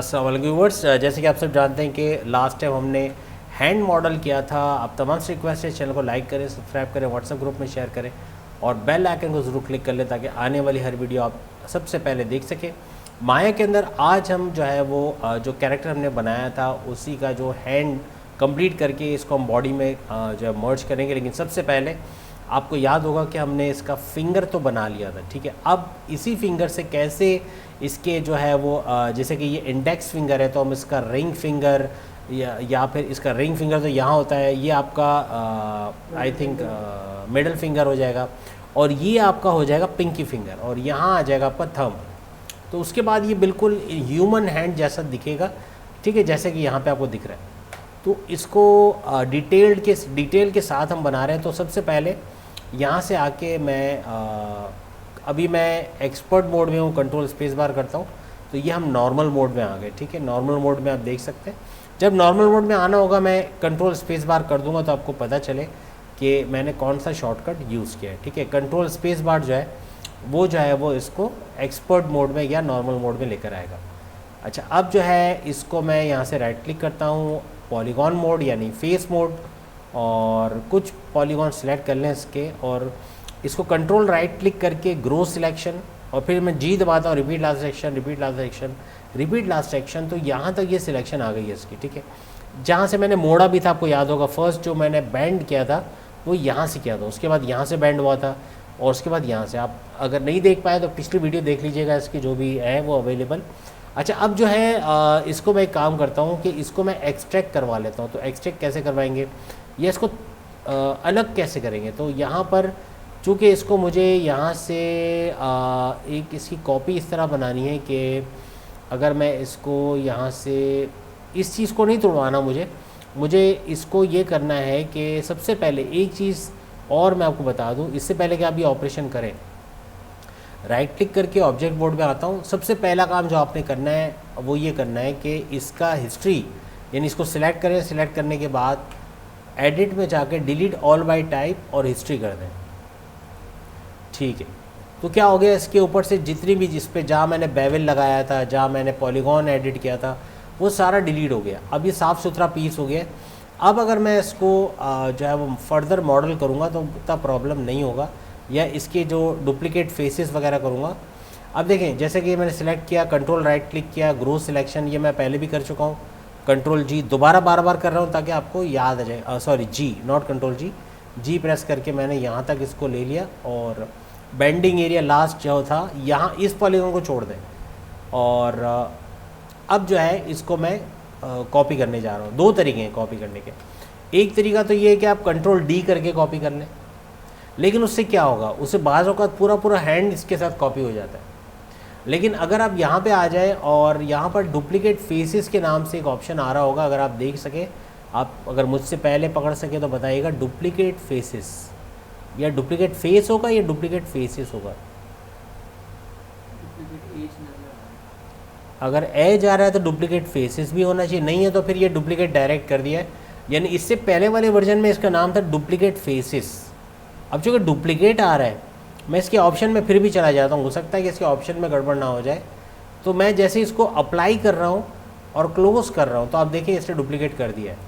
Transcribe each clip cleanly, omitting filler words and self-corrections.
अस्सलाम वालेकुम व्यूअर्स, जैसे कि आप सब जानते हैं कि लास्ट टाइम हमने हैंड मॉडल किया था। आप तमाम से रिक्वेस्ट है चैनल को लाइक करें, सब्सक्राइब करें, व्हाट्सएप ग्रुप में शेयर करें और बेल आइकन को ज़रूर क्लिक कर लें ताकि आने वाली हर वीडियो आप सबसे पहले देख सकें। माया के अंदर आज हम जो है वो जो कैरेक्टर हमने बनाया था उसी का जो हैंड कंप्लीट करके इसको हम बॉडी में जो है मर्ज करेंगे। लेकिन सबसे पहले आपको याद होगा कि हमने इसका फिंगर तो बना लिया था, ठीक है। अब इसी फिंगर से कैसे इसके जो है वो जैसे कि ये इंडेक्स फिंगर है तो हम इसका रिंग फिंगर या फिर इसका रिंग फिंगर तो यहाँ होता है, ये आपका आई थिंक मिडल फिंगर हो जाएगा और ये आपका हो जाएगा पिंकी फिंगर और यहाँ आ जाएगा आपका थंब। तो उसके बाद ये बिल्कुल ह्यूमन हैंड जैसा दिखेगा, ठीक है, जैसे कि यहाँ पे आपको दिख रहा है। तो इसको डिटेल के साथ हम बना रहे हैं। तो सबसे पहले यहाँ से आके अभी मैं एक्सपर्ट मोड में हूँ, कंट्रोल स्पेस बार करता हूँ तो ये हम नॉर्मल मोड में आ गए, ठीक है। नॉर्मल मोड में आप देख सकते हैं। जब नॉर्मल मोड में आना होगा मैं कंट्रोल स्पेस बार कर दूंगा तो आपको पता चले कि मैंने कौन सा शॉर्टकट यूज़ किया है, ठीक है। कंट्रोल स्पेस बार जो है वो इसको एक्सपर्ट मोड में या नॉर्मल मोड में लेकर आएगा। अच्छा, अब जो है इसको मैं यहाँ से राइट क्लिक करता हूँ, पॉलीगॉन मोड यानी फेस मोड, और कुछ पॉलीगॉन सिलेक्ट कर लें इसके और इसको कंट्रोल राइट क्लिक करके ग्रो सिलेक्शन और फिर मैं जी दबाता हूँ, repeat last section, repeat last section, repeat last section. तो यहाँ तक ये सिलेक्शन आ गई है इसकी, ठीक है। जहाँ से मैंने मोड़ा भी था आपको याद होगा, फर्स्ट जो मैंने बैंड किया था वो यहाँ से किया था, उसके बाद यहाँ से बैंड हुआ था और उसके बाद यहाँ से। आप अगर नहीं देख पाए तो पिछली वीडियो देख लीजिएगा, इसकी जो भी है वो अवेलेबल। अच्छा, अब जो है इसको मैं एक काम करता हूँ कि इसको मैं एक्सट्रैक्ट करवा लेता हूँ। तो एक्सट्रैक्ट कैसे करवाएंगे या इसको अलग कैसे करेंगे, तो यहाँ पर चूँकि इसको मुझे यहाँ से एक इसकी कॉपी इस तरह बनानी है कि अगर मैं इसको यहाँ से इस चीज़ को नहीं तोड़वाना, मुझे इसको ये करना है कि सबसे पहले एक चीज़ और मैं आपको बता दूँ इससे पहले कि आप ये ऑपरेशन करें। राइट क्लिक करके ऑब्जेक्ट बोर्ड में आता हूँ। सबसे पहला काम जो आपने करना है वो ये करना है कि इसका हिस्ट्री यानी इसको सिलेक्ट करें। सिलेक्ट करने के बाद एडिट में जाकर डिलीट ऑल बाय टाइप और हिस्ट्री कर दें, ठीक है। तो क्या हो गया, इसके ऊपर से जितनी भी जिस पे जहाँ मैंने बेवल लगाया था, जहाँ मैंने पॉलीगॉन एडिट किया था, वो सारा डिलीट हो गया। अब ये साफ़ सुथरा पीस हो गया। अब अगर मैं इसको जो है वो फर्दर मॉडल करूँगा तो उतना प्रॉब्लम नहीं होगा, या इसके जो डुप्लीकेट फेसेस वगैरह करूँगा। अब देखें, जैसे कि मैंने सेलेक्ट किया, कंट्रोल राइट क्लिक किया, ग्रो सिलेक्शन, ये मैं पहले भी कर चुका हूँ। कंट्रोल जी दोबारा बार बार कर रहा हूँ ताकि आपको याद आ जाए। Sorry, G not control G press करके मैंने यहाँ तक इसको ले लिया और बेंडिंग एरिया लास्ट जो था यहाँ इस पॉलीगॉन को छोड़ दें। और अब जो है इसको मैं कॉपी करने जा रहा हूँ। दो तरीके हैं कॉपी करने के। एक तरीका तो ये है कि आप कंट्रोल डी करके कॉपी कर लें, लेकिन उससे क्या होगा, उससे बाज़ औक़ात पूरा हैंड इसके साथ कॉपी हो जाता है। लेकिन अगर आप यहाँ पे आ जाए और यहाँ पर डुप्लीकेट फेसेस के नाम से एक ऑप्शन आ रहा होगा, अगर आप देख सकें, आप अगर मुझसे पहले पकड़ सके तो बताइएगा। डुप्लीकेट फेसेस या डुप्लीकेट फेस होगा या डुप्लीकेट फेसेस होगा। अगर एज आ रहा है तो डुप्लीकेट फेसेस भी होना चाहिए, नहीं है तो फिर ये डुप्लीकेट डायरेक्ट कर दिया है। यानी इससे पहले वाले वर्जन में इसका नाम था डुप्लीकेट फेसेस। अब चूँकि डुप्लीकेट आ रहा है, मैं इसके ऑप्शन में फिर भी चला जाता हूँ, हो सकता है कि इसके ऑप्शन में गड़बड़ ना हो जाए। तो मैं जैसे इसको अप्लाई कर रहा हूँ और क्लोज़ कर रहा हूँ तो आप देखिए इसने डुप्लीकेट कर दिया है।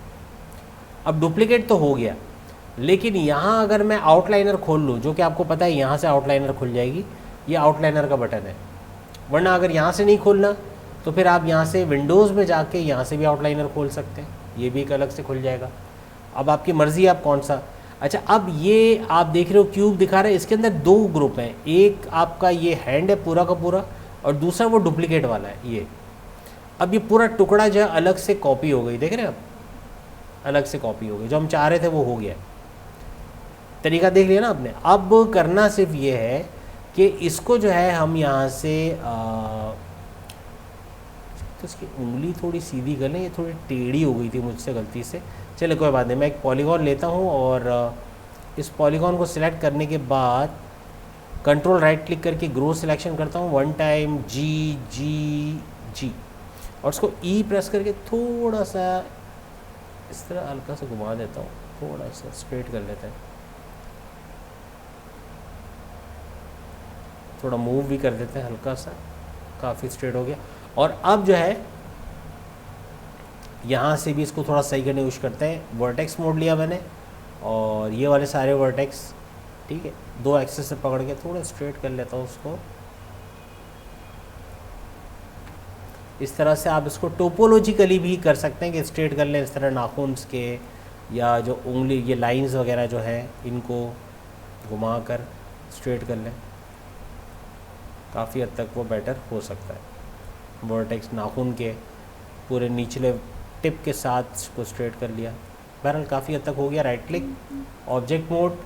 अब डुप्लीकेट तो हो गया, लेकिन यहाँ अगर मैं आउटलाइनर खोल लूँ, जो कि आपको पता है यहाँ से आउटलाइनर खुल जाएगी, ये आउटलाइनर का बटन है। वरना अगर यहाँ से नहीं खोलना तो फिर आप यहाँ से विंडोज़ में जाके यहाँ से भी आउटलाइनर खोल सकते हैं, ये भी एक अलग से खुल जाएगा। अब आपकी मर्ज़ी आप कौन सा। अच्छा, अब ये आप देख रहे हो क्यूब दिखा रहा है, इसके अंदर दो ग्रुप हैं। एक आपका ये हैंड है पूरा का पूरा और दूसरा वो डुप्लीकेट वाला है ये। अब ये पूरा टुकड़ा जो है अलग से कॉपी हो गई, देख रहे हैं आप, अलग से कॉपी हो गई। जो हम चाह रहे थे वो हो गया। तरीका देख लिया ना आपने। अब करना सिर्फ ये है कि इसको जो है हम यहाँ से तो इसकी उंगली थोड़ी सीधी कर लें, ये थोड़ी टेढ़ी हो गई थी मुझसे गलती से। चलो कोई बात नहीं, मैं एक पॉलीगॉन लेता हूँ और इस पॉलीगॉन को सिलेक्ट करने के बाद कंट्रोल राइट क्लिक करके ग्रो सिलेक्शन करता हूँ, वन टाइम जी और उसको ई प्रेस करके थोड़ा सा इस तरह हल्का सा घुमा देता हूँ, थोड़ा सा स्ट्रेट कर लेते हैं, थोड़ा मूव भी कर देते हैं हल्का सा, काफ़ी स्ट्रेट हो गया। और अब जो है यहाँ से भी इसको थोड़ा सही करने की कोशिश करते हैं। वर्टेक्स मोड लिया मैंने और ये वाले सारे वर्टेक्स, ठीक है, 2 एक्सेस से पकड़ के थोड़ा स्ट्रेट कर लेता हूँ उसको। इस तरह से आप इसको टोपोलॉजिकली भी कर सकते हैं कि स्ट्रेट कर लें, इस तरह नाखून के या जो उंगली ये लाइंस वगैरह जो है इनको घुमा कर स्ट्रेट कर लें, काफ़ी हद तक वो बेटर हो सकता है। वर्टेक्स नाखून के पूरे निचले टिप के साथ इसको स्ट्रेट कर लिया, बहरहाल काफ़ी हद तक हो गया। Right click, object mode.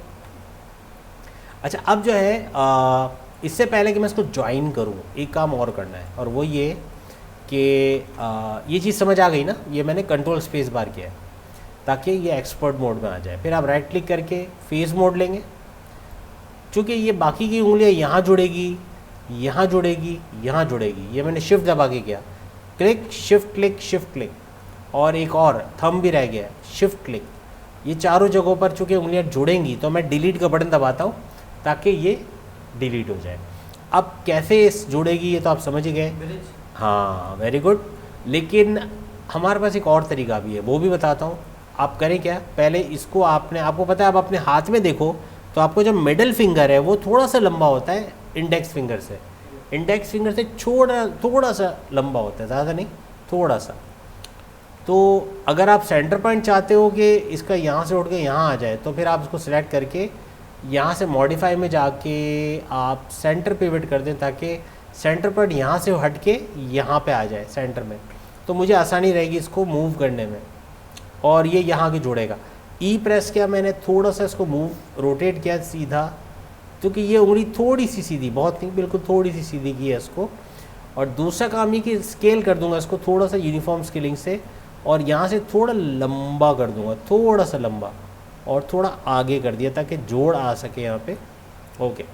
अच्छा, अब जो है इससे पहले कि मैं इसको ज्वाइन करूँ, एक काम और करना है, और वो ये कि ये चीज़ समझ आ गई ना, ये मैंने कंट्रोल स्पेस बार किया है ताकि ये एक्सपर्ट मोड में आ जाए। फिर आप राइट क्लिक करके फेस मोड लेंगे, चूँकि ये बाकी की उंगलियाँ यहाँ जुड़ेगी, यहाँ जुड़ेगी, यहाँ जुड़ेगी, ये मैंने शिफ्ट दबा के किया, click shift click shift click, और एक और थंब भी रह गया, शिफ्ट क्लिक। ये चारों जगहों पर चूँकि उंगलियाँ जुड़ेंगी तो मैं डिलीट का बटन दबाता हूँ ताकि ये डिलीट हो जाए। अब कैसे इस जुड़ेगी ये तो आप समझ ही गए, हाँ वेरी गुड। लेकिन हमारे पास एक और तरीका भी है, वो भी बताता हूँ। आप करें क्या, पहले इसको आपको पता है, आप अपने हाथ में देखो तो आपको जो मिडल फिंगर है वो थोड़ा सा लंबा होता है इंडेक्स फिंगर से, इंडेक्स फिंगर से थोड़ा सा लंबा होता है, ज़्यादा नहीं, थोड़ा सा। तो अगर आप सेंटर पॉइंट चाहते हो कि इसका यहाँ से उठ के यहाँ आ जाए, तो फिर आप इसको सिलेक्ट करके यहाँ से मॉडिफाई में जाके आप सेंटर पिवट कर दें ताकि सेंटर पॉइंट यहाँ से हट के यहाँ पे आ जाए सेंटर में, तो मुझे आसानी रहेगी इसको मूव करने में। और ये यहाँ की जुड़ेगा। ई प्रेस किया मैंने, थोड़ा सा इसको मूव रोटेट किया सीधा, क्योंकि ये उंगली थोड़ी सी सीधी, बहुत नहीं, बिल्कुल थोड़ी सी सीधी की है इसको। और दूसरा काम ये कि स्केल कर दूंगा इसको थोड़ा सा यूनिफॉर्म स्केलिंग से, और यहाँ से थोड़ा लंबा कर दूंगा, थोड़ा सा लंबा, और थोड़ा आगे कर दिया ताकि जोड़ आ सके यहाँ पे। ओके,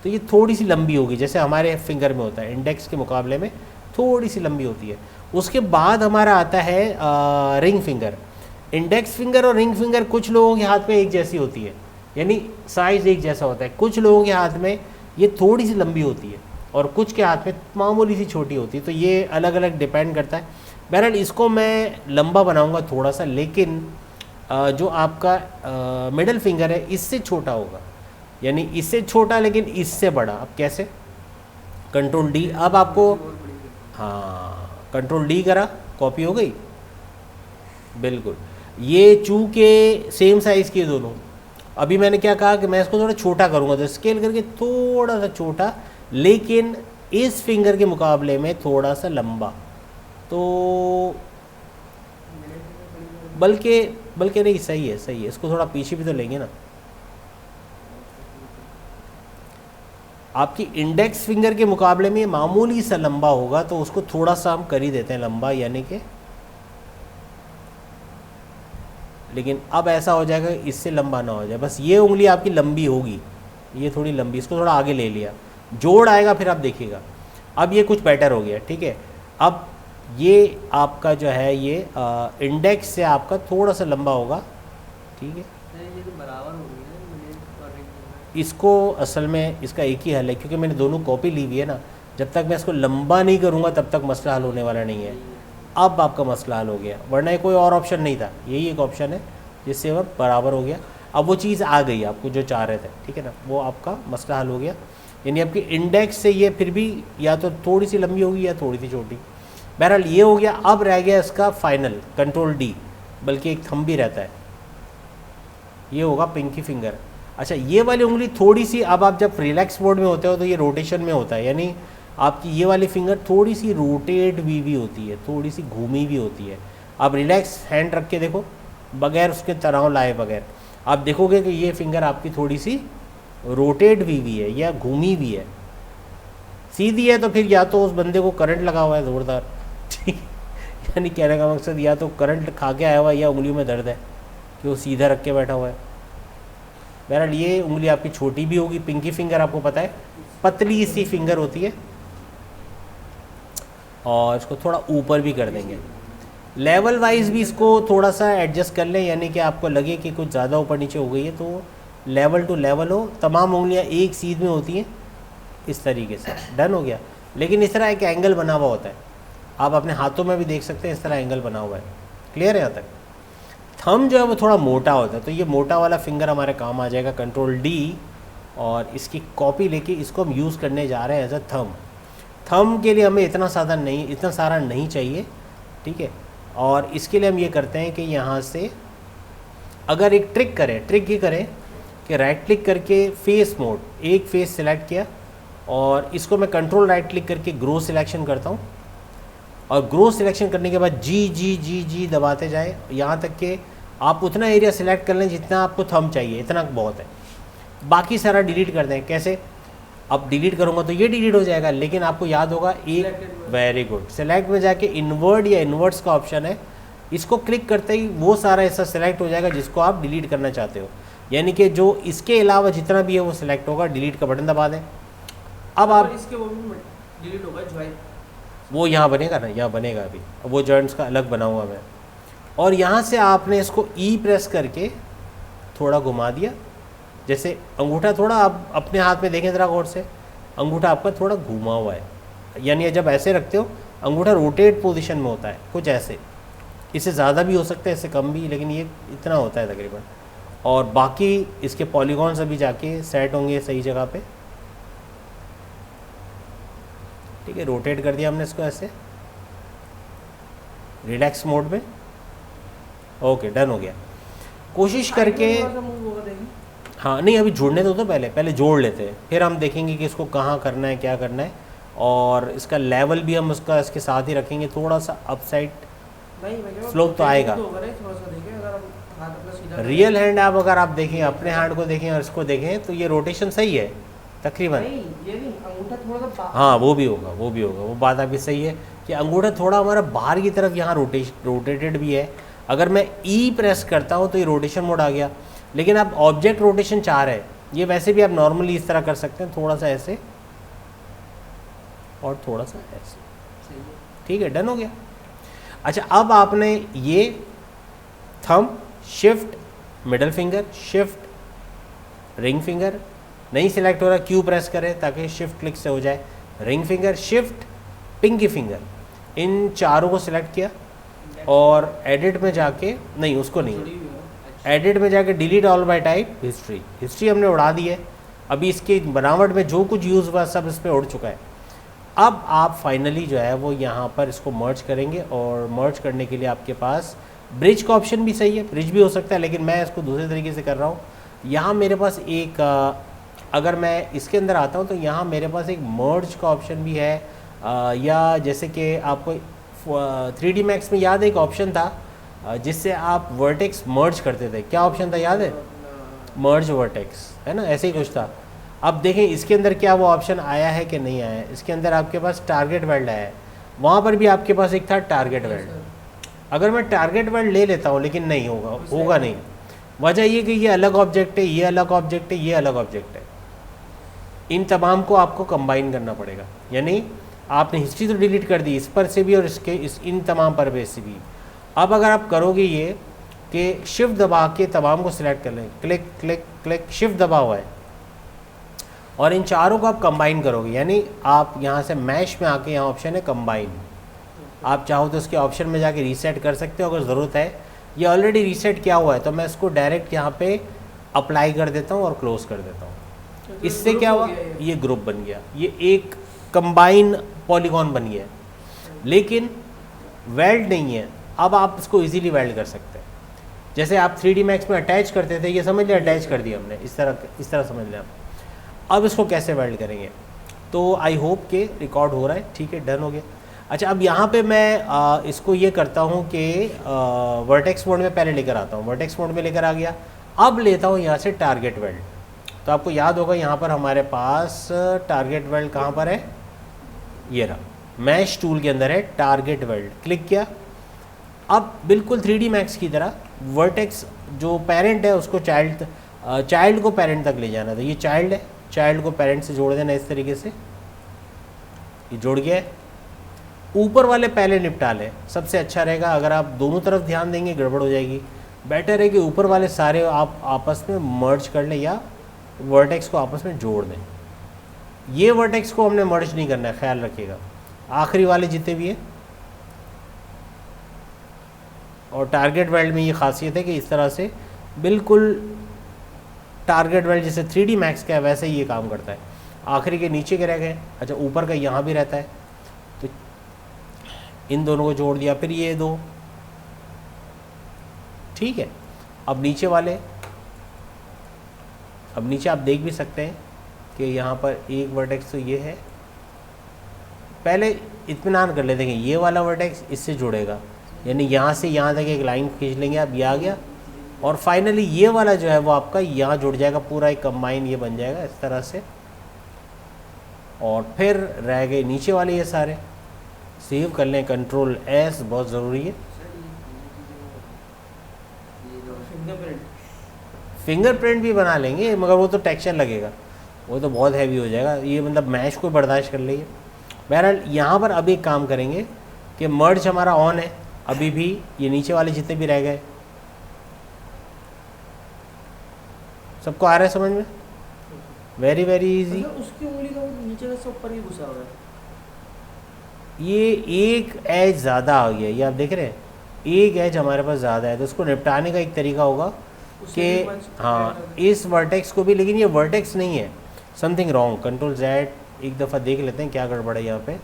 तो ये थोड़ी सी लंबी होगी, जैसे हमारे फिंगर में होता है, इंडेक्स के मुकाबले में थोड़ी सी लंबी होती है। उसके बाद हमारा आता है रिंग फिंगर। इंडेक्स फिंगर और रिंग फिंगर कुछ लोगों के हाथ में एक जैसी होती है, यानी साइज़ एक जैसा होता है। कुछ लोगों के हाथ में ये थोड़ी सी लंबी होती है और कुछ के हाथ में मामूली सी छोटी होती है, तो ये अलग अलग डिपेंड करता है। बहरहाल इसको मैं लंबा बनाऊंगा थोड़ा सा, लेकिन जो आपका मिडल फिंगर है इससे छोटा होगा, यानी इससे छोटा लेकिन इससे बड़ा। अब कैसे, कंट्रोल डी, अब आपको, हाँ कंट्रोल डी करा, कॉपी हो गई, बिल्कुल। ये चूँकि सेम साइज़ के दोनों, अभी मैंने क्या कहा कि मैं इसको थोड़ा छोटा करूँगा, तो स्केल करके थोड़ा सा छोटा, लेकिन इस फिंगर के मुकाबले में थोड़ा सा लंबा, तो बल्कि नहीं, सही है सही है। इसको थोड़ा पीछे भी तो लेंगे ना। आपकी इंडेक्स फिंगर के मुकाबले में मामूली सा लंबा होगा, तो उसको थोड़ा सा हम कर ही देते हैं लंबा, यानी कि, लेकिन अब ऐसा हो जाएगा इससे लंबा ना हो जाए, बस ये उंगली आपकी लंबी होगी, ये थोड़ी लंबी, इसको थोड़ा आगे ले लिया, जोड़ आएगा फिर आप देखिएगा। अब ये कुछ बेटर हो गया, ठीक है। अब ये आपका जो है ये इंडेक्स से आपका थोड़ा सा लंबा होगा, ठीक है। ये तो बराबर हो गई है। इसको असल में इसका एक ही हल है, क्योंकि मैंने दोनों कॉपी ली हुई है ना, जब तक मैं इसको लंबा नहीं करूँगा तब तक मसला हल होने वाला नहीं है। अब आपका मसला हल हो गया, वरना कोई और ऑप्शन नहीं था, यही एक ऑप्शन है जिससे वह बराबर हो गया। अब वो चीज़ आ गई आपको जो चाह रहे थे, ठीक है ना, वो आपका मसला हल हो गया। यानी आपकी इंडेक्स से ये फिर भी या तो थोड़ी सी लंबी होगी या थोड़ी सी छोटी, बहरहाल ये हो गया। अब रह गया इसका फाइनल, कंट्रोल डी, बल्कि एक थंब भी रहता है, ये होगा पिंकी फिंगर। अच्छा, ये वाली उंगली थोड़ी सी, अब आप जब रिलैक्स मोड में होते हो तो ये रोटेशन में होता है, यानी आपकी ये वाली फिंगर थोड़ी सी रोटेट भी होती है, थोड़ी सी घूमी भी होती है। आप रिलैक्स हैंड रख के देखो, बगैर उसके तनाव लाए बगैर, आप देखोगे कि ये फिंगर आपकी थोड़ी सी रोटेट भी है या घूमी भी है। सीधी है तो फिर या तो उस बंदे को करंट लगा हुआ है ज़ोरदार, ठीक है, यानी कहने का मकसद या तो करंट खा के आया हुआ है या उंगलियों में दर्द है कि वो सीधा रख के बैठा हुआ है। बहरहाल ये उंगली आपकी छोटी भी होगी, पिंकी फिंगर आपको पता है पतली सी फिंगर होती है, और इसको थोड़ा ऊपर भी कर देंगे। लेवल वाइज भी इसको थोड़ा सा एडजस्ट कर लें, यानी कि आपको लगे कि कुछ ज़्यादा ऊपर नीचे हो गई है तो लेवल टू लेवल हो, तमाम उंगलियां एक सीध में होती हैं, इस तरीके से डन हो गया। लेकिन इस तरह एक एंगल बना हुआ होता है, आप अपने हाथों में भी देख सकते हैं, इस तरह एंगल बना हुआ है, क्लियर है यहाँ तक? थंब जो है वो थोड़ा मोटा होता है, तो ये मोटा वाला फिंगर हमारे काम आ जाएगा, कंट्रोल डी, और इसकी कॉपी लेके इसको हम यूज़ करने जा रहे हैं एज अ थंब। थंब के लिए हमें इतना सारा नहीं चाहिए, ठीक है। और इसके लिए हम ये करते हैं कि यहाँ से अगर एक ट्रिक ये करें कि राइट क्लिक करके फेस मोड, एक फेस सिलेक्ट किया और इसको मैं कंट्रोल राइट क्लिक करके ग्रो सिलेक्शन करता हूँ, और ग्रो सिलेक्शन करने के बाद जी दबाते जाए यहाँ तक कि आप उतना एरिया सिलेक्ट कर लें जितना आपको थंब चाहिए, इतना बहुत है। बाकी सारा डिलीट कर दें। कैसे? अब डिलीट करूँगा तो ये डिलीट हो जाएगा, लेकिन आपको याद होगा एक, वेरी गुड, सेलेक्ट में जाके इन्वर्ट या इन्वर्ट्स का ऑप्शन है, इसको क्लिक करते ही वो सारा ऐसा सेलेक्ट हो जाएगा जिसको आप डिलीट करना चाहते हो, यानी कि जो इसके अलावा जितना भी है वो सिलेक्ट होगा। डिलीट का बटन दबा दें। अब आप इसके वो भी डिलीट होगा ज्वाइन, वो यहाँ बनेगा ना, यहाँ बनेगा अभी, वो जॉइंट्स का अलग बनाऊंगा मैं। और यहाँ से आपने इसको ई प्रेस करके थोड़ा घुमा दिया, जैसे अंगूठा थोड़ा आप अपने हाथ में देखें ज़रा गौर से, अंगूठा आपका थोड़ा घुमा हुआ है, यानी जब ऐसे रखते हो अंगूठा रोटेट पोजीशन में होता है, कुछ ऐसे। इससे ज़्यादा भी हो सकता है, इससे कम भी, लेकिन ये इतना होता है तकरीबन। और बाकी इसके पॉलीगॉन्स अभी जाके सेट होंगे सही जगह पे, ठीक है। रोटेट कर दिया हमने इसको ऐसे रिलैक्स मोड में, ओके, डन हो गया। कोशिश करके, हाँ नहीं अभी जोड़ने दो तो पहले जोड़ लेते हैं, फिर हम देखेंगे कि इसको कहाँ करना है, क्या करना है। और इसका लेवल भी हम उसका इसके साथ ही रखेंगे, थोड़ा सा अपसाइड स्लोप तो आएगा। रियल हैंड आप अगर आप देखें, अपने हैंड को देखें और इसको देखें तो ये रोटेशन सही है तकरीबन। ये नहीं, अंगूठा थोड़ा सा, हाँ वो भी होगा, वो बात आपकी सही है कि अंगूठा थोड़ा हमारा बाहर की तरफ यहाँ रोटेटेड भी है। अगर मैं ई प्रेस करता हूँ तो ये रोटेशन मोड आ गया, लेकिन आप ऑब्जेक्ट रोटेशन चाह रहे हैं, ये वैसे भी आप नॉर्मली इस तरह कर सकते हैं, थोड़ा सा ऐसे और थोड़ा सा ऐसे, ठीक है, डन हो गया। अच्छा, अब आपने ये thumb, shift middle finger, shift ring finger, नहीं सिलेक्ट हो रहा, क्यू प्रेस करें ताकि शिफ्ट क्लिक से हो जाए, ring finger, shift, pinky finger, इन चारों को सिलेक्ट किया और एडिट में जाके, नहीं उसको नहीं, एडिट में जाके delete all bye type history हमने उड़ा दी है। अभी इसके बनावट में जो कुछ यूज़ हुआ सब इस पर उड़ चुका है। अब आप फाइनली जो है वो यहाँ पर इसको मर्ज करेंगे, और मर्ज करने के लिए आपके पास ब्रिज का ऑप्शन भी सही है, ब्रिज भी हो सकता है, लेकिन मैं इसको दूसरे तरीके से कर रहा हूँ। यहाँ मेरे पास एक अगर मैं इसके अंदर आता हूँ तो यहाँ मेरे पास एक मर्ज का ऑप्शन भी है, या जैसे कि आपको 3D Max में याद है एक ऑप्शन था जिससे आप वर्टेक्स मर्ज करते थे, क्या ऑप्शन था याद है? मर्ज वर्टेक्स, है ना, ऐसे ही कुछ था। अब देखें इसके अंदर क्या वो ऑप्शन आया है कि नहीं आया है। इसके अंदर आपके पास टारगेट वेल्ड आया है, वहाँ पर भी आपके पास एक था टारगेट वेल्ड। अगर मैं टारगेट वेल्ड ले लेता हूँ लेकिन नहीं होगा नहीं, वजह ये कि ये अलग ऑब्जेक्ट है, ये अलग ऑब्जेक्ट है, ये अलग ऑब्जेक्ट है, इन तमाम को आपको कंबाइन करना पड़ेगा। यानी आपने हिस्ट्री तो डिलीट कर दी इस पर से भी और इन तमाम पर बेस से भी। अब अगर आप करोगे ये कि शिफ्ट दबा के तमाम को सिलेक्ट कर लें, क्लिक क्लिक क्लिक, शिफ्ट दबा हुआ है, और इन चारों को आप कंबाइन करोगे, यानी आप यहाँ से मैश में आके यहाँ ऑप्शन है कंबाइन, आप चाहो तो उसके ऑप्शन में जाके रीसेट कर सकते हो अगर ज़रूरत है। ये ऑलरेडी रीसेट किया हुआ है तो मैं इसको डायरेक्ट यहाँ पे अप्लाई कर देता हूँ और क्लोज कर देता हूँ। इससे क्या हुआ, ये ग्रुप बन गया, ये एक कंबाइन पॉलीगॉन बन गया, लेकिन वेल्ड नहीं है। अब आप इसको इजीली वेल्ड कर सकते हैं, जैसे आप 3D Max में अटैच करते थे, ये समझ लिया, अटैच कर दिया हमने, इस तरह समझ लिया। अब इसको कैसे वेल्ड करेंगे, तो आई होप के रिकॉर्ड हो रहा है, ठीक है, डन हो गया। अच्छा, अब यहाँ पे मैं इसको ये करता हूँ कि वर्टेक्स मोड में पहले लेकर आता हूँ, वर्टेक्स मोड में लेकर आ गया। अब लेता हूँ यहाँ से टारगेट वेल्ड, तो आपको याद होगा यहाँ पर हमारे पास टारगेट वेल्ड कहाँ पर है, ये रहा, मैश टूल के अंदर है टारगेट वेल्ड, क्लिक किया। अब बिल्कुल 3D Max की तरह वर्टेक्स जो पेरेंट है उसको चाइल्ड को पेरेंट तक ले जाना था, ये चाइल्ड है, चाइल्ड को पेरेंट से जोड़ देना इस तरीके से, ये जुड़ गया है। ऊपर वाले पहले निपटा लें, सबसे अच्छा रहेगा। अगर आप दोनों तरफ ध्यान देंगे गड़बड़ हो जाएगी, बेटर है कि ऊपर वाले सारे आप आपस में मर्ज कर लें या वर्टेक्स को आपस में जोड़ दें। ये वर्टेक्स को हमने मर्ज नहीं करना है, ख्याल रखिएगा, आखिरी वाले जितने भी हैं और टारगेट वेल्ड में ये खासियत है कि इस तरह से बिल्कुल टारगेट वेल्ड जैसे 3D मैक्स का है वैसे ही ये काम करता है। आखिरी के नीचे के रह गए, अच्छा ऊपर का यहाँ भी रहता है, तो इन दोनों को जोड़ दिया, फिर ये दो, ठीक है। अब नीचे वाले, अब नीचे आप देख भी सकते हैं कि यहाँ पर एक वर्टेक्स तो ये है, पहले इत्मीनान कर लेते हैं ये वाला वर्टेक्स इससे जुड़ेगा, यानी यहाँ से यहाँ तक एक लाइन खींच लेंगे, अब ये आ गया, और फाइनली ये वाला जो है वो आपका यहाँ जुड़ जाएगा, पूरा एक कंबाइन ये बन जाएगा इस तरह से। और फिर रह गए नीचे वाले ये सारे, सेव कर लें, कंट्रोल एस बहुत ज़रूरी है। फिंगरप्रिंट भी बना लेंगे मगर वो तो टेक्सचर लगेगा, वो तो बहुत हैवी हो जाएगा, ये मतलब मैश को बर्दाश्त कर लेंगे। बहरहाल यहाँ पर अभी एक काम करेंगे कि मर्ज हमारा ऑन है अभी भी, ये नीचे वाले जितने भी रह गए सबको आ रहा है समझ में, वेरी वेरी इजी। उसकी उंगली का वो नीचे का सब ऊपर ही घुसा हुआ है। ये एक एज ज़्यादा आ गया, ये आप देख रहे हैं, एक एज हमारे पास ज़्यादा है, तो उसको निपटाने का एक तरीका होगा कि हाँ इस वर्टेक्स को भी, लेकिन ये वर्टेक्स नहीं है, समथिंग रॉन्ग। कंट्रोल जेड एक दफ़ा देख लेते हैं क्या गड़बड़ है यहाँ पे।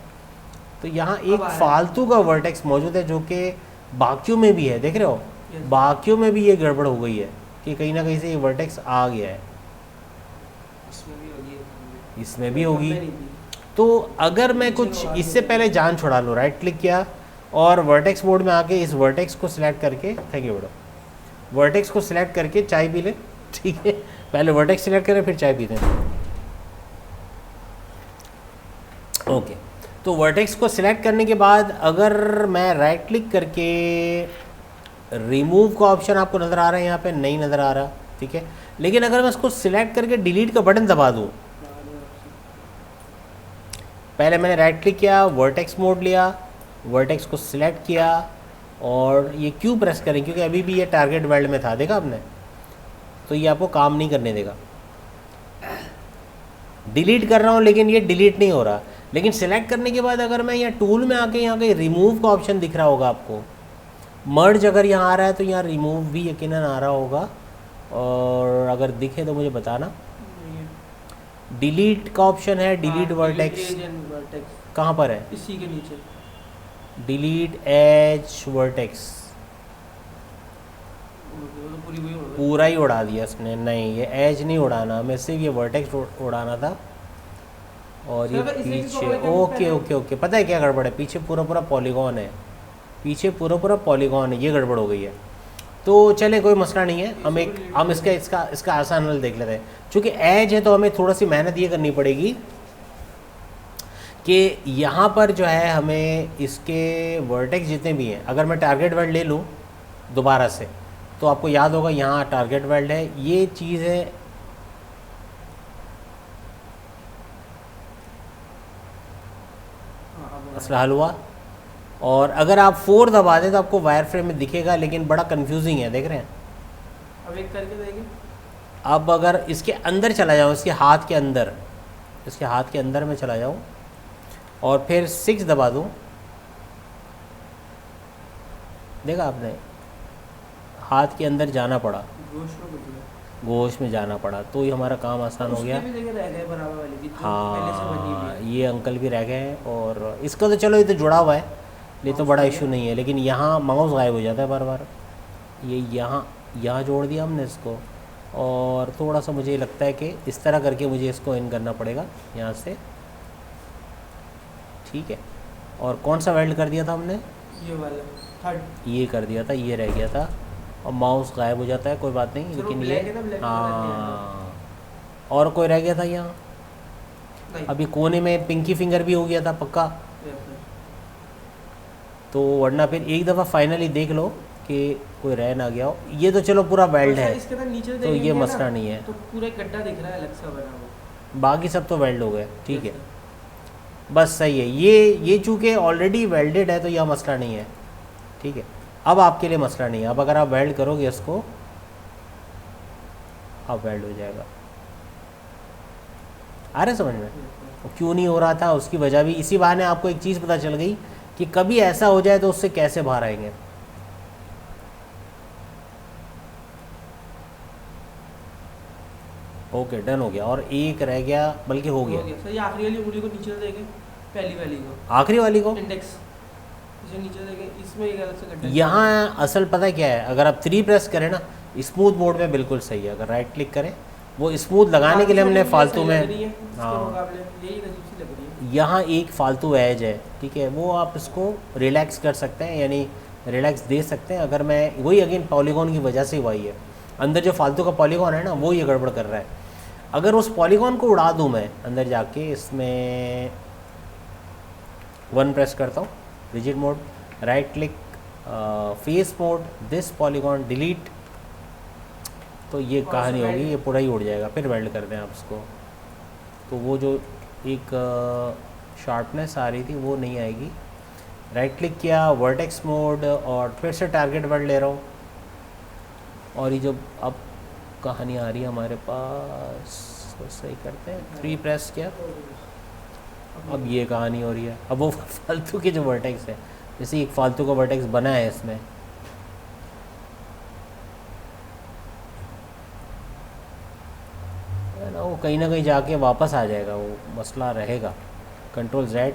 तो यहाँ एक फालतू का वर्टेक्स मौजूद है जो कि बाकियों में भी है, देख रहे हो, बाकियों में भी ये गड़बड़ हो गई है कि कहीं ना कहीं से ये वर्टेक्स आ गया है, इसमें भी होगी। तो अगर मैं कुछ इससे पहले जान छुड़ा लूँ, राइट क्लिक किया और वर्टेक्स मोड में आके इस वर्टेक्स को सिलेक्ट करके, थैंक यू बेटा, वर्टेक्स को सिलेक्ट करके चाय पी ले, ठीक है, पहले वर्टेक्स सिलेक्ट करें फिर चाय पीते हैं। ओके, तो वर्टेक्स को सिलेक्ट करने के बाद अगर मैं राइट क्लिक करके, रिमूव का ऑप्शन आपको नज़र आ रहा है यहाँ पे, नहीं नज़र आ रहा, ठीक है, लेकिन अगर मैं इसको सिलेक्ट करके डिलीट का बटन दबा दूँ, पहले मैंने राइट क्लिक किया, वर्टेक्स मोड लिया, वर्टेक्स को सिलेक्ट किया और ये क्यों प्रेस करें, क्योंकि अभी भी ये टारगेट वेल्ड में था, देखा आपने, तो ये आपको काम नहीं करने देगा। डिलीट कर रहा हूँ लेकिन ये डिलीट नहीं हो रहा, लेकिन सिलेक्ट करने के बाद अगर मैं यहाँ टूल में आके यहाँ कहीं रिमूव का ऑप्शन दिख रहा होगा आपको, मर्ज अगर यहाँ आ रहा है तो यहाँ रिमूव भी यकीनन आ रहा होगा, और अगर दिखे तो मुझे बताना। डिलीट का ऑप्शन है, डिलीट वर्टेक्स कहाँ पर है, इसी के नीचे, डिलीट एज वर्टेक्स, पूरा ही उड़ा दिया इसने, नहीं ये एज नहीं उड़ाना, हमें सिर्फ ये वर्टेक्स उड़ाना था। और ये पीछे, ओके ओके ओके, पता है क्या गड़बड़ है, पीछे पूरा पूरा पॉलीगॉन है, पीछे पूरा पूरा पॉलीगॉन है, ये गड़बड़ हो गई है। तो चले कोई मसला नहीं है, हम इसका आसान हल देख लेते हैं। चूँकि एज है तो हमें थोड़ा सी मेहनत ये करनी पड़ेगी कि यहाँ पर जो है हमें इसके वर्टेक्स जितने भी हैं, अगर मैं टारगेट वेल्ड ले लूँ दोबारा से, तो आपको याद होगा यहाँ टारगेट वेल्ड है, ये चीज़ है, मसला हल हुआ। और अगर आप 4 दबा दें तो आपको वायर फ्रेम में दिखेगा, लेकिन बड़ा कंफ्यूजिंग है, देख रहे हैं। अब एक करके देंगे, अब अगर इसके अंदर चला जाऊँ, इसके हाथ के अंदर, इसके हाथ के अंदर में चला जाऊँ और फिर 6 दबा दूँ, देखा आपने, हाथ के अंदर जाना पड़ा, गोश में जाना पड़ा, तो ये हमारा काम आसान हो गया। हाँ ये अंकल भी रह गए हैं, और इसका तो चलो ये तो जुड़ा हुआ है, ये तो बड़ा इशू नहीं है, लेकिन यहाँ माउस गायब हो जाता है बार बार। ये यहाँ जोड़ दिया हमने इसको, और थोड़ा सा मुझे लगता है कि इस तरह करके मुझे इसको इन करना पड़ेगा यहाँ से, ठीक है। और कौन सा वेल्ड कर दिया था हमने, ये वाला थर्ड, ये कर दिया था, ये रह गया था, और माउस गायब हो जाता है, कोई बात नहीं, लेकिन ये हाँ, और कोई रह गया था यहाँ, अभी कोने में पिंकी फिंगर भी हो गया था पक्का, तो वरना फिर एक दफ़ा फाइनली देख लो कि कोई रह ना गया हो। ये तो चलो पूरा वेल्ड है, तो ये मसला नहीं है, तो पूरा गड्ढा दिख रहा है अलग सा बना हुआ, बाकी सब तो वेल्ड हो गए, ठीक है, बस सही है। ये चूँकि ऑलरेडी वेल्डेड है तो यह मसला नहीं है, ठीक है। अब आपके लिए मसला नहीं है, अब अगर आप वेल्ड करोगे इसको, अब वेल्ड हो जाएगा। आ रहे समझ में, क्यों नहीं हो रहा था उसकी वजह भी इसी बहाने आपको एक चीज़ पता चल गई कि कभी ऐसा हो जाए तो उससे कैसे बाहर आएंगे। ओके डन हो गया और एक रह गया, बल्कि हो गया। सर ये आखिरी वाली उंगली को नीचे से देखें, पहली वाली को, आखिरी वाली को इंडेक्स इसे नीचे देखें, इसमें एक अलग से गड्ढा। यहाँ असल पता क्या है, अगर आप 3 प्रेस करें ना स्मूथ मोड में बिल्कुल सही है। अगर राइट क्लिक करें, वो स्मूथ लगाने के लिए हमने फालतू में, हाँ यहाँ एक फालतू एज है, ठीक है, वो आप इसको रिलैक्स कर सकते हैं, यानी रिलैक्स दे सकते हैं। अगर मैं वही अगेन पॉलीगॉन की वजह से वही है, अंदर जो फालतू का पॉलीगॉन है ना वो ये गड़बड़ कर रहा है। अगर उस पॉलीगॉन को उड़ा दूँ मैं अंदर जाके, इसमें 1 प्रेस करता हूँ, rigid mode, right click, face mode, this polygon, delete, तो ये कहानी होगी, ये पूरा ही उड़ जाएगा। फिर वेल्ड कर दें आप इसको, तो वो जो एक शार्पनेस आ रही थी वो नहीं आएगी। राइट क्लिक किया, वर्टेक्स मोड, और फिर से टारगेट वर्ड ले रहा हूँ, और ये जो अब कहानी आ रही है हमारे पास, तो सही करते हैं, 3 प्रेस किया, अब ये कहानी हो रही है। अब वो फालतू के जो वर्टेक्स है, जैसे एक फालतू का वर्टेक्स बना है इसमें, है ना, वो कहीं ना कहीं जाके वापस आ जाएगा, वो मसला रहेगा। कंट्रोल Z,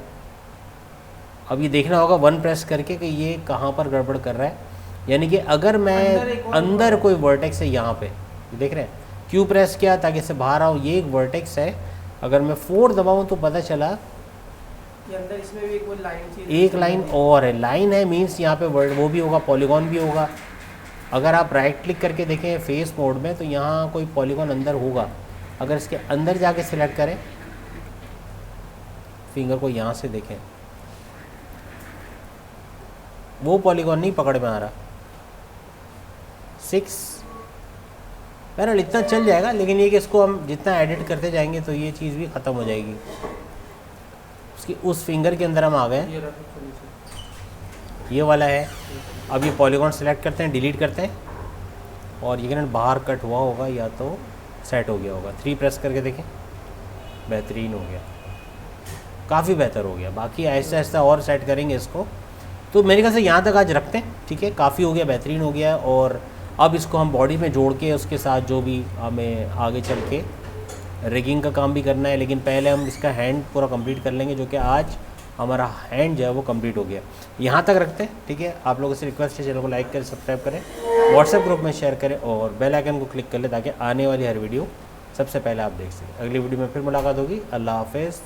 अब ये देखना होगा 1 प्रेस करके कि ये कहाँ पर गड़बड़ कर रहा है। यानी कि अगर मैं अंदर कोई वर्टेक्स है यहाँ पे, देख रहे हैं, Q प्रेस किया ताकि इससे बाहर आओ, ये एक वर्टेक्स है। अगर मैं 4 दबाऊँ तो पता चला ये अंदर इसमें भी एक वो लाइन थी, एक लाइन और है, लाइन है मीन्स यहाँ पे वर्ड वो भी होगा, पॉलीगॉन भी होगा। अगर आप राइट क्लिक करके देखें फेस मोड में, तो यहाँ कोई पॉलीगॉन अंदर होगा। अगर इसके अंदर जाके सिलेक्ट करें, फिंगर को यहाँ से देखें, वो पॉलीगॉन नहीं पकड़ में आ रहा। 6 बहरहाल इतना चल जाएगा, लेकिन ये कि इसको हम जितना एडिट करते जाएंगे तो ये चीज़ भी ख़त्म हो जाएगी। उसकी उस फिंगर के अंदर हम आ गए, ये वाला है। अब ये पॉलीगॉन सेलेक्ट करते हैं, डिलीट करते हैं, और ये कहना बाहर कट हुआ होगा या तो सेट हो गया होगा। 3 प्रेस करके देखें, बेहतरीन हो गया, काफ़ी बेहतर हो गया। बाकी ऐसा ऐसा और सेट करेंगे इसको। तो मेरे ख्याल से यहाँ तक आज रखते हैं, ठीक है, काफ़ी हो गया, बेहतरीन हो गया। और अब इसको हम बॉडी में जोड़ के उसके साथ जो भी हमें आगे चल के रिगिंग का काम भी करना है, लेकिन पहले हम इसका हैंड पूरा कंप्लीट कर लेंगे, जो कि आज हमारा हैंड जो है वो कंप्लीट हो गया। यहाँ तक रखते हैं, ठीक है। आप लोगों से रिक्वेस्ट है, चैनल को लाइक करें, सब्सक्राइब करें, व्हाट्सएप ग्रुप में शेयर करें, और बेल आइकन को क्लिक कर लें ताकि आने वाली हर वीडियो सबसे पहले आप देख सकें। अगली वीडियो में फिर मुलाकात होगी। अल्लाह हाफिज़।